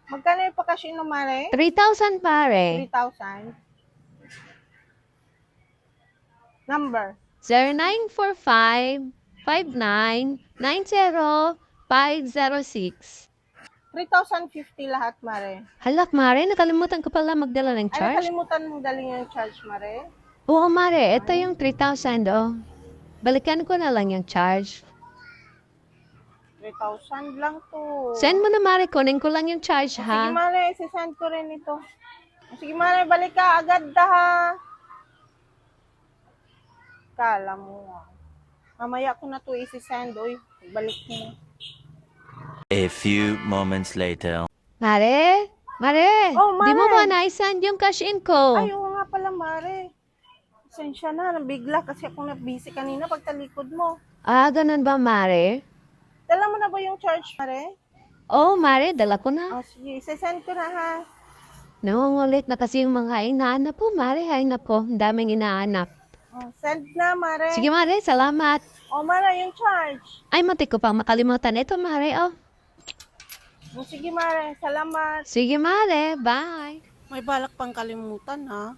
Magkano yung pakasyon mo, Mare? 3,000 pare. 3,000. Number. 0945-5990-506. 3,050 lahat, Mare. Halak, Mare, nakalimutan ko pala magdala ng Ay, charge. nakalimutan mong daling yung charge, Mare. Oo, Mare, ito yung 3,000, oh. Balikan ko na lang yung charge. 3,000 lang to. Send mo na, Mare, kunin ko lang yung charge, Sige, ha? Mare, isisend ko rin ito. Sige, Mare, balik ka agad da, ha? Kala mo, ah. Mamaya ko na to isisend, oy. Balik mo. A few moments later. Mare? Mare? Oh, Di mo Mare. ba na-send yung cash in ko? Ay, oo nga pala, Mare. Pasensya na, nabigla kasi ako na-busy kanina pagtalikod mo. Ah, ganun ba, Mare? Dala mo na ba yung charge, Mare? Oh, Mare, dala ko na. Oh, sige, isisend ko na, ha? Nangungulit na kasi yung mga inaanap po, Mare. Ay, nako, ang daming inaanap. Oh, send na, Mare. Sige, Mare, salamat. Oh, Mare, yung charge. Ay, matik ko pang makalimutan. Ito, Mare, oh. Oh, sige, Mare, salamat. Sige, Mare, bye. May balak pang kalimutan, ha?